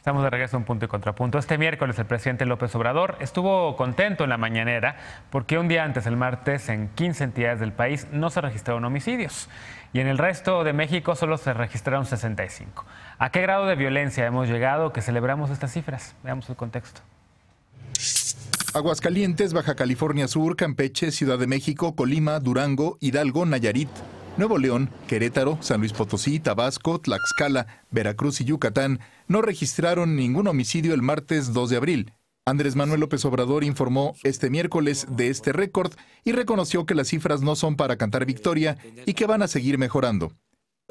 Estamos de regreso a Un Punto y Contrapunto. Este miércoles el presidente López Obrador estuvo contento en la mañanera porque un día antes, el martes, en 15 entidades del país no se registraron homicidios y en el resto de México solo se registraron 65. ¿A qué grado de violencia hemos llegado que celebramos estas cifras? Veamos el contexto. Aguascalientes, Baja California Sur, Campeche, Ciudad de México, Colima, Durango, Hidalgo, Nayarit, Nuevo León, Querétaro, San Luis Potosí, Tabasco, Tlaxcala, Veracruz y Yucatán no registraron ningún homicidio el martes 2 de abril. Andrés Manuel López Obrador informó este miércoles de este récord y reconoció que las cifras no son para cantar victoria y que van a seguir mejorando.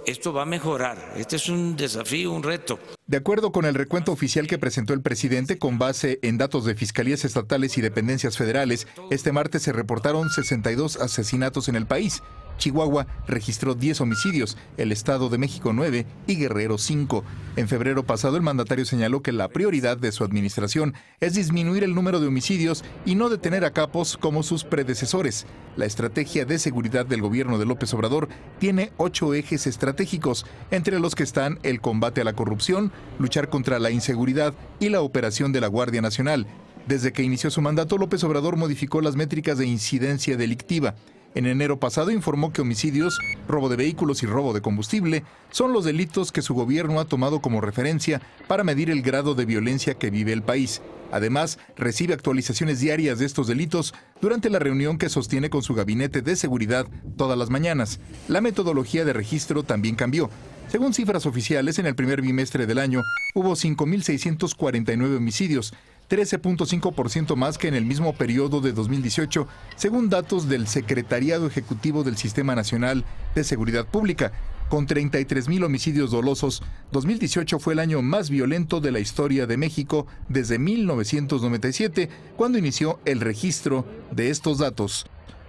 Esto va a mejorar, este es un desafío, un reto. De acuerdo con el recuento oficial que presentó el presidente con base en datos de fiscalías estatales y dependencias federales, este martes se reportaron 62 asesinatos en el país. Chihuahua registró 10 homicidios, el Estado de México 9 y Guerrero 5. En febrero pasado, el mandatario señaló que la prioridad de su administración es disminuir el número de homicidios y no detener a capos como sus predecesores. La estrategia de seguridad del gobierno de López Obrador tiene 8 ejes estratégicos, entre los que están el combate a la corrupción, luchar contra la inseguridad y la operación de la Guardia Nacional. Desde que inició su mandato, López Obrador modificó las métricas de incidencia delictiva. En enero pasado informó que homicidios, robo de vehículos y robo de combustible son los delitos que su gobierno ha tomado como referencia para medir el grado de violencia que vive el país. Además, recibe actualizaciones diarias de estos delitos durante la reunión que sostiene con su gabinete de seguridad todas las mañanas. La metodología de registro también cambió. Según cifras oficiales, en el primer bimestre del año hubo 5.649 homicidios, 13.5% más que en el mismo periodo de 2018, según datos del Secretariado Ejecutivo del Sistema Nacional de Seguridad Pública. Con 33,000 homicidios dolosos, 2018 fue el año más violento de la historia de México desde 1997, cuando inició el registro de estos datos.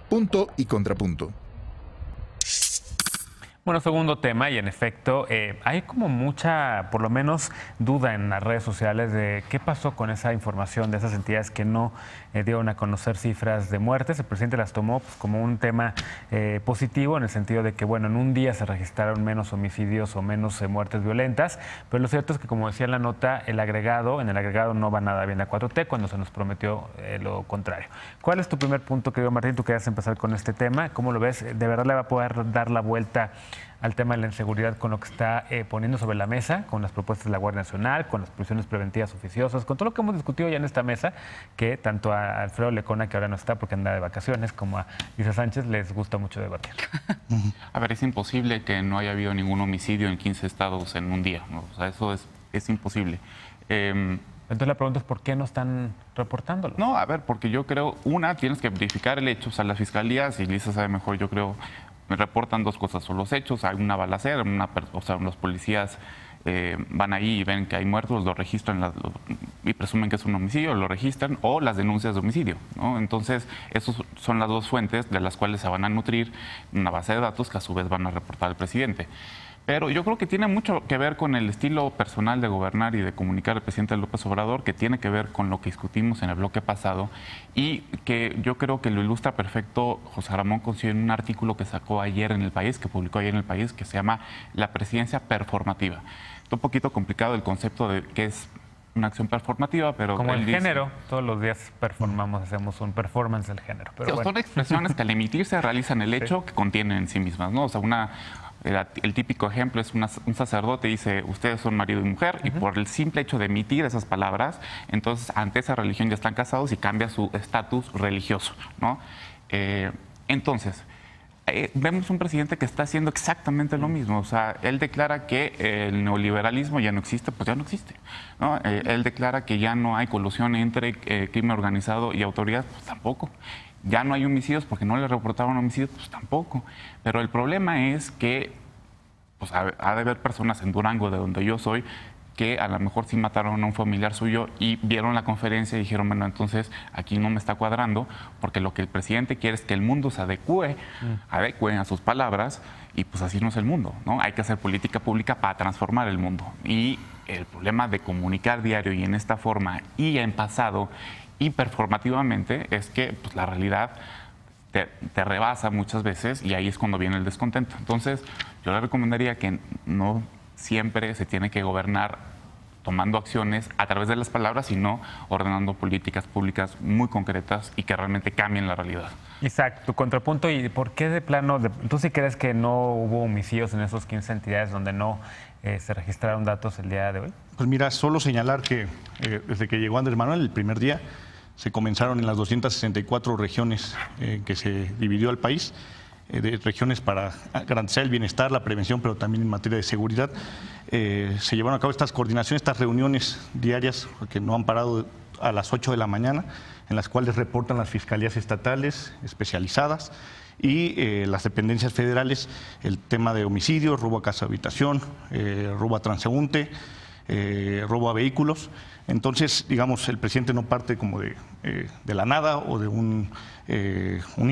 Punto y contrapunto. Bueno, segundo tema, y en efecto, hay como mucha, por lo menos, duda en las redes sociales de qué pasó con esa información de esas entidades que no dieron a conocer cifras de muertes. El presidente las tomó pues, como un tema positivo, en el sentido de que, bueno, en un día se registraron menos homicidios o menos muertes violentas, pero lo cierto es que, como decía en la nota, en el agregado no va nada bien la 4T cuando se nos prometió lo contrario. ¿Cuál es tu primer punto, querido Martín? Tú querías empezar con este tema. ¿Cómo lo ves? ¿De verdad le va a poder dar la vuelta al tema de la inseguridad con lo que está poniendo sobre la mesa, con las propuestas de la Guardia Nacional, con las prisiones preventivas oficiosas, con todo lo que hemos discutido ya en esta mesa, que tanto a Alfredo Lecona, que ahora no está porque anda de vacaciones, como a Lisa Sánchez les gusta mucho debatir? A ver, es imposible que no haya habido ningún homicidio en 15 estados en un día, ¿no? O sea, eso es imposible. Entonces la pregunta es ¿por qué no están reportándolo? No, a ver, porque yo creo, tienes que verificar el hecho, o sea, las fiscalías, y Lisa sabe mejor, yo creo, me reportan dos cosas, son los hechos, hay una balacera, o sea, los policías van ahí y ven que hay muertos, lo registran y presumen que es un homicidio, lo registran, o las denuncias de homicidio, ¿no? Entonces, esas son las dos fuentes de las cuales se van a nutrir una base de datos que a su vez van a reportar al presidente. Pero yo creo que tiene mucho que ver con el estilo personal de gobernar y de comunicar del presidente López Obrador, que tiene que ver con lo que discutimos en el bloque pasado y que yo creo que lo ilustra perfecto José Ramón Cosío en un artículo que sacó ayer en El País, que publicó ayer en El País, que se llama La presidencia performativa. Es un poquito complicado el concepto de qué es una acción performativa, pero... Como el género, todos los días hacemos un performance del género. Pero sí, bueno. Son expresiones que al emitirse realizan el hecho que contienen en sí mismas, ¿no? O sea, el típico ejemplo es un sacerdote dice, ustedes son marido y mujer, y por el simple hecho de emitir esas palabras, entonces ante esa religión ya están casados y cambia su estatus religioso, ¿no? Entonces, vemos un presidente que está haciendo exactamente lo mismo. O sea, él declara que el neoliberalismo ya no existe, pues ya no existe, ¿no? Él declara que ya no hay colusión entre crimen organizado y autoridad, pues tampoco. Ya no hay homicidios porque no le reportaron homicidios, pues tampoco. Pero el problema es que pues, ha de haber personas en Durango, de donde yo soy, que a lo mejor sí mataron a un familiar suyo y vieron la conferencia y dijeron, bueno, entonces aquí no me está cuadrando, porque lo que el presidente quiere es que el mundo se adecue a sus palabras, y pues así no es el mundo, ¿no? Hay que hacer política pública para transformar el mundo. Y el problema de comunicar diario y en esta forma y en pasado hiperformativamente es que pues, la realidad te rebasa muchas veces y ahí es cuando viene el descontento. Entonces, yo le recomendaría que no siempre se tiene que gobernar tomando acciones a través de las palabras, sino ordenando políticas públicas muy concretas y que realmente cambien la realidad. Isaac, tu contrapunto, ¿y por qué de plano, tú sí crees que no hubo homicidios en esos 15 entidades donde no se registraron datos el día de hoy? Pues mira, solo señalar que desde que llegó Andrés Manuel, el primer día, se comenzaron en las 264 regiones que se dividió el país, de regiones para garantizar el bienestar, la prevención, pero también en materia de seguridad. Se llevaron a cabo estas coordinaciones, estas reuniones diarias que no han parado a las 8 de la mañana, en las cuales reportan las fiscalías estatales especializadas y las dependencias federales el tema de homicidios, robo a casa habitación, robo a transeúnte, robo a vehículos. Entonces, digamos, el presidente no parte como de la nada o de una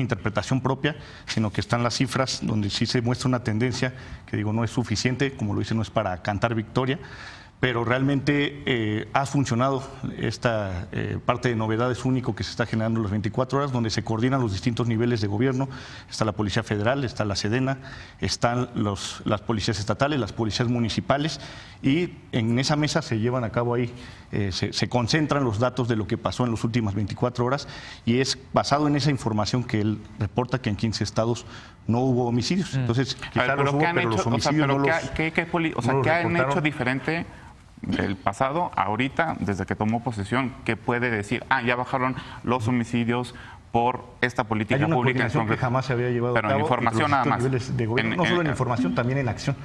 interpretación propia, sino que están las cifras donde sí se muestra una tendencia que, digo, no es suficiente, como lo dice, no es para cantar victoria, pero realmente ha funcionado esta parte de novedades único que se está generando en las 24 horas, donde se coordinan los distintos niveles de gobierno. Está la Policía Federal, está la Sedena, están las policías estatales, las policías municipales, y en esa mesa se llevan a cabo ahí, se concentran los datos de lo que pasó en las últimas 24 horas, y es basado en esa información que él reporta que en 15 estados no hubo homicidios. Entonces, quizá los hubo, pero los homicidios no los ¿qué han hecho diferente del pasado, ahorita, desde que tomó posesión, que puede decir, ya bajaron los homicidios por esta política pública? Que jamás se había llevado pero a cabo. En información nada más. De gobierno, no solo en información, también en acción.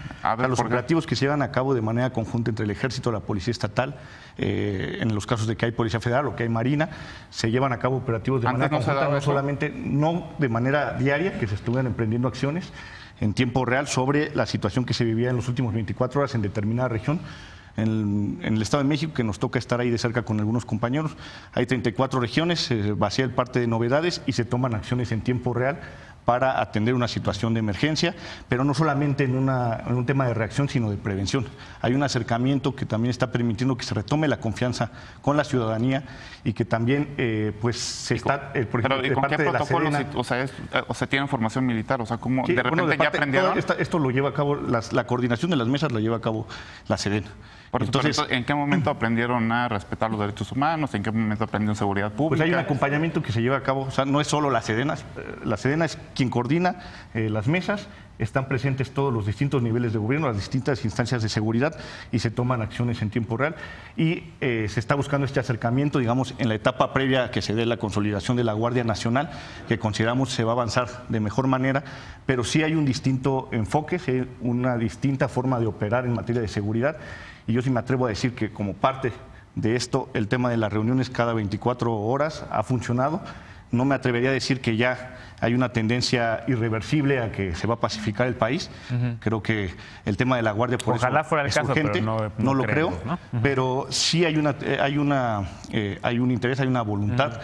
Los operativos que se llevan a cabo de manera conjunta entre el Ejército, la Policía Estatal, en los casos de que hay Policía Federal o que hay Marina, se llevan a cabo operativos de manera conjunta, no de manera diaria, que se estuvieran emprendiendo acciones en tiempo real sobre la situación que se vivía en las últimas 24 horas en determinada región. En el Estado de México, que nos toca estar ahí de cerca con algunos compañeros, hay 34 regiones, se vacía el parte de novedades y se toman acciones en tiempo real para atender una situación de emergencia, pero no solamente en un tema de reacción, sino de prevención. Hay un acercamiento que también está permitiendo que se retome la confianza con la ciudadanía y que también pues se está, por ejemplo, de parte de la Sedena. O sea, tienen formación militar, o sea, como de repente ya aprendieron. Esto lo lleva a cabo, la coordinación de las mesas la lleva a cabo la Sedena. Entonces, ¿en qué momento aprendieron a respetar los derechos humanos? ¿En qué momento aprendieron seguridad pública? Pues hay un acompañamiento que se lleva a cabo, o sea, no es solo la Sedena es quien coordina las mesas, están presentes todos los distintos niveles de gobierno, las distintas instancias de seguridad, y se toman acciones en tiempo real, y se está buscando este acercamiento, digamos, en la etapa previa a que se dé la consolidación de la Guardia Nacional, que consideramos se va a avanzar de mejor manera, pero sí hay un distinto enfoque, sí hay una distinta forma de operar en materia de seguridad. Y yo sí me atrevo a decir que como parte de esto, el tema de las reuniones cada 24 horas ha funcionado. No me atrevería a decir que ya hay una tendencia irreversible a que se va a pacificar el país. Creo que el tema de la Guardia por Ojalá eso fuera el es caso, urgente. Pero no lo creo, ¿no? Pero sí hay un interés, hay una voluntad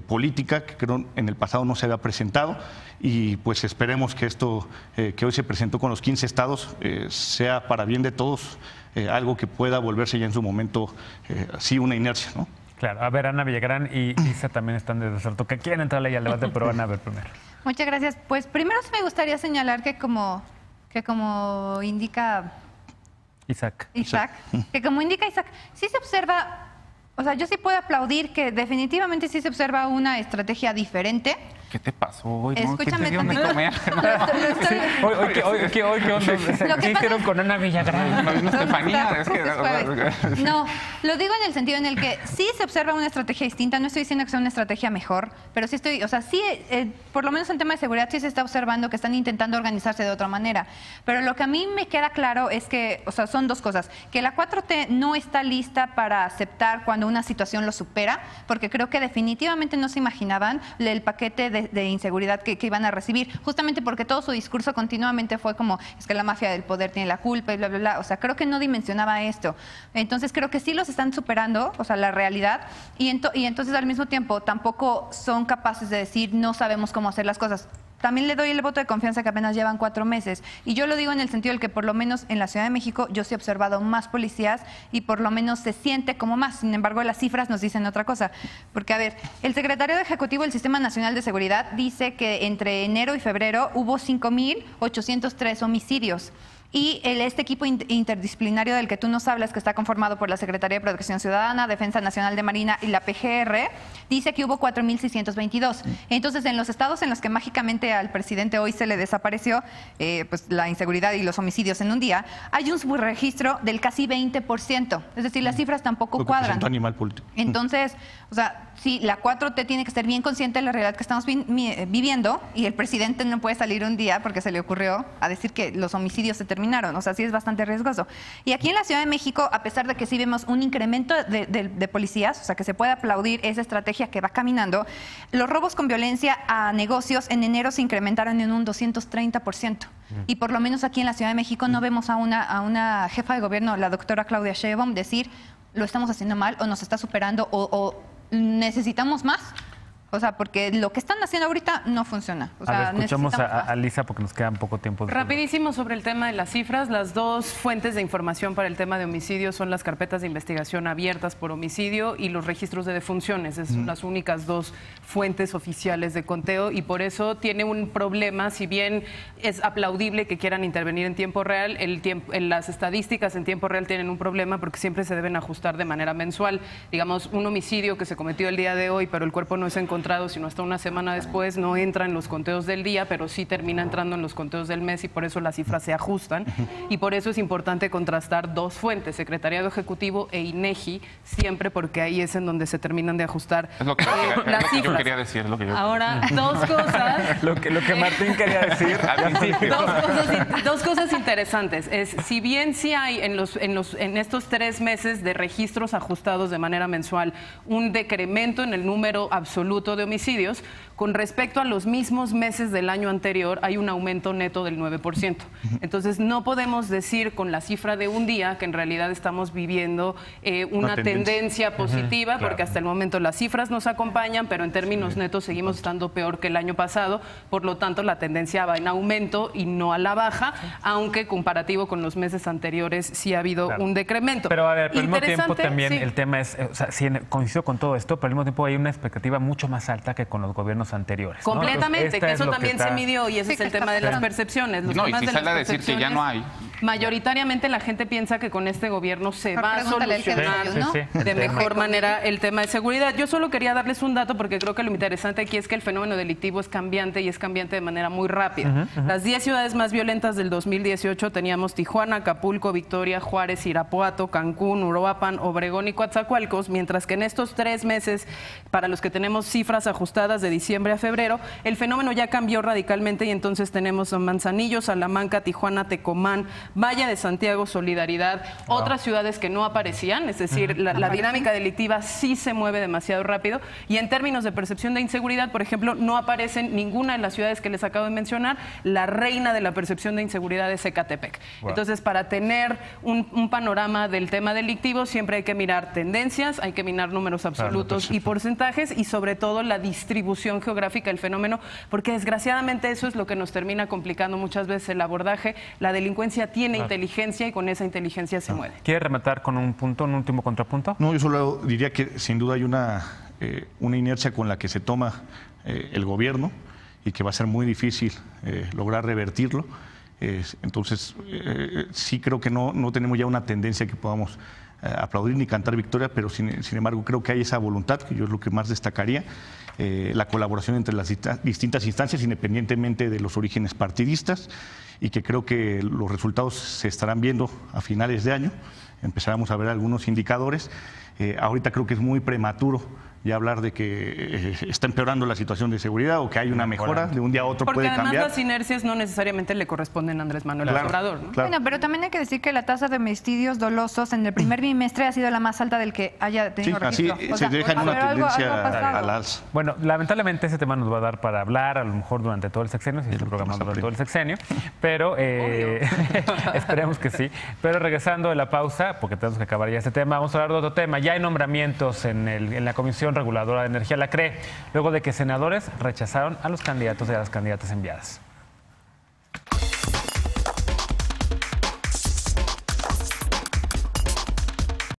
política que creo en el pasado no se había presentado, y pues esperemos que esto que hoy se presentó con los 15 estados sea para bien de todos, algo que pueda volverse ya en su momento sí una inercia, ¿no? Claro. A ver, Ana Villagrán y Isa también están desde Deserto, que quieren entrarle ya al debate, pero Ana, a ver primero. Muchas gracias. Pues primero sí me gustaría señalar que como indica Isaac, que como indica Isaac, sí se observa, o sea, yo sí puedo aplaudir que definitivamente sí se observa una estrategia diferente. ¿Qué te pasó hoy? Escúchame tantito. Hoy, ¿qué onda? ¿Qué hicieron con Ana Villagrán? No, Estefanía. No, lo digo en el sentido en el que sí se observa una estrategia distinta. No estoy diciendo que sea una estrategia mejor, pero sí estoy, o sea, sí, por lo menos en tema de seguridad sí se está observando que están intentando organizarse de otra manera. Pero lo que a mí me queda claro es que, o sea, son dos cosas. Que la 4T no está lista para aceptar cuando una situación lo supera, porque creo que definitivamente no se imaginaban el paquete de inseguridad que iban a recibir, justamente porque todo su discurso continuamente fue como, es que la mafia del poder tiene la culpa y bla, bla, bla. O sea, creo que no dimensionaba esto. Entonces creo que sí los están superando, o sea, la realidad, y entonces al mismo tiempo tampoco son capaces de decir no sabemos cómo hacer las cosas. También le doy el voto de confianza que apenas llevan 4 meses. Y yo lo digo en el sentido del que por lo menos en la Ciudad de México yo sí he observado más policías y por lo menos se siente como más. Sin embargo, las cifras nos dicen otra cosa. Porque, a ver, el secretario ejecutivo del Sistema Nacional de Seguridad dice que entre enero y febrero hubo 5,803 homicidios. Y este equipo interdisciplinario del que tú nos hablas, que está conformado por la Secretaría de Protección Ciudadana, Defensa Nacional de Marina y la PGR, dice que hubo 4.622. Entonces, en los estados en los que mágicamente al presidente hoy se le desapareció pues la inseguridad y los homicidios en un día, hay un subregistro del casi 20%. Es decir, las cifras tampoco cuadran. Animal político. Entonces, o sea, sí, la 4T tiene que ser bien consciente de la realidad que estamos viviendo, y el presidente no puede salir un día porque se le ocurrió a decir que los homicidios se terminaron. O sea, sí es bastante riesgoso. Y aquí en la Ciudad de México, a pesar de que sí vemos un incremento de policías, o sea, que se puede aplaudir esa estrategia que va caminando, los robos con violencia a negocios en enero se incrementaron en un 230%. Y por lo menos aquí en la Ciudad de México no vemos a una jefa de gobierno, la doctora Claudia Sheinbaum, decir lo estamos haciendo mal o nos está superando o necesitamos más. O sea, porque lo que están haciendo ahorita no funciona. O sea, escuchamos a Lisa porque nos queda un poco tiempo. Rapidísimo sobre el tema de las cifras. Las dos fuentes de información para el tema de homicidio son las carpetas de investigación abiertas por homicidio y los registros de defunciones. Esas son las únicas dos fuentes oficiales de conteo, y por eso tiene un problema. Si bien es aplaudible que quieran intervenir en tiempo real, las estadísticas en tiempo real tienen un problema porque siempre se deben ajustar de manera mensual. Digamos, un homicidio que se cometió el día de hoy, pero el cuerpo no es encontrado, sino hasta una semana después, no entra en los conteos del día, pero sí termina entrando en los conteos del mes, y por eso las cifras se ajustan. Y por eso es importante contrastar dos fuentes, Secretariado Ejecutivo e INEGI, siempre, porque ahí es en donde se terminan de ajustar las cifras. Yo quería decir lo que yo... Ahora, dos cosas. lo que Martín quería decir. Dos cosas interesantes. Si bien sí hay en estos 3 meses de registros ajustados de manera mensual un decremento en el número absoluto de homicidios, con respecto a los mismos meses del año anterior hay un aumento neto del 9%. Entonces no podemos decir con la cifra de un día que en realidad estamos viviendo una tendencia positiva, porque hasta el momento las cifras nos acompañan, pero en términos netos seguimos estando peor que el año pasado. Por lo tanto, la tendencia va en aumento y no a la baja, aunque comparativo con los meses anteriores sí ha habido un decremento. Pero a ver, al mismo tiempo también el tema es, o sea, sí coincido con todo esto, pero al mismo tiempo hay una expectativa mucho más alta que con los gobiernos anteriores, ¿no? Completamente, que eso también se midió, y ese es el tema de las percepciones. No, y si sale a decir que ya no hay. Mayoritariamente la gente piensa que con este gobierno se va a solucionar de mejor manera el tema de seguridad. Yo solo quería darles un dato, porque creo que lo interesante aquí es que el fenómeno delictivo es cambiante, y es cambiante de manera muy rápida. Las 10 ciudades más violentas del 2018 teníamos Tijuana, Acapulco, Victoria, Juárez, Irapuato, Cancún, Uruapan, Obregón y Coatzacoalcos, mientras que en estos 3 meses, para los que tenemos cifras ajustadas de diciembre a febrero, el fenómeno ya cambió radicalmente, y entonces tenemos Manzanillo, Salamanca, Tijuana, Tecomán, Valle de Santiago, Solidaridad, otras ciudades que no aparecían. Es decir, la dinámica delictiva sí se mueve demasiado rápido, y en términos de percepción de inseguridad, por ejemplo, no aparecen ninguna de las ciudades que les acabo de mencionar. La reina de la percepción de inseguridad es Ecatepec. Entonces, para tener un panorama del tema delictivo, siempre hay que mirar tendencias, hay que mirar números absolutos y porcentajes, y sobre todo la distribución geográfica del fenómeno, porque desgraciadamente eso es lo que nos termina complicando muchas veces el abordaje. La delincuencia tiene inteligencia, y con esa inteligencia se mueve. ¿Quiere rematar con un último contrapunto? No, yo solo diría que sin duda hay una inercia con la que se toma el gobierno, y que va a ser muy difícil lograr revertirlo. Entonces, sí creo que no tenemos ya una tendencia que podamos aplaudir ni cantar victoria, pero sin embargo creo que hay esa voluntad, que yo es lo que más destacaría, la colaboración entre las distintas instancias, independientemente de los orígenes partidistas, y que creo que los resultados se estarán viendo a finales de año. Empezaremos a ver algunos indicadores. Ahorita creo que es muy prematuro ya hablar de que está empeorando la situación de seguridad, o que hay una mejora, de un día a otro puede cambiar. Porque además las inercias no necesariamente le corresponden a Andrés Manuel Obrador, ¿no? Bueno, pero también hay que decir que la tasa de homicidios dolosos en el primer bimestre ha sido la más alta del que haya tenido registro. Así se deja en una tendencia al alza. Bueno, lamentablemente ese tema nos va a dar para hablar, a lo mejor durante todo el sexenio, si es el programa durante todo el sexenio, pero esperemos que sí. Pero regresando de la pausa, porque tenemos que acabar ya este tema, vamos a hablar de otro tema. Ya hay nombramientos en la Comisión Reguladora de Energía, la CRE, luego de que senadores rechazaron a los candidatos y a las candidatas enviadas.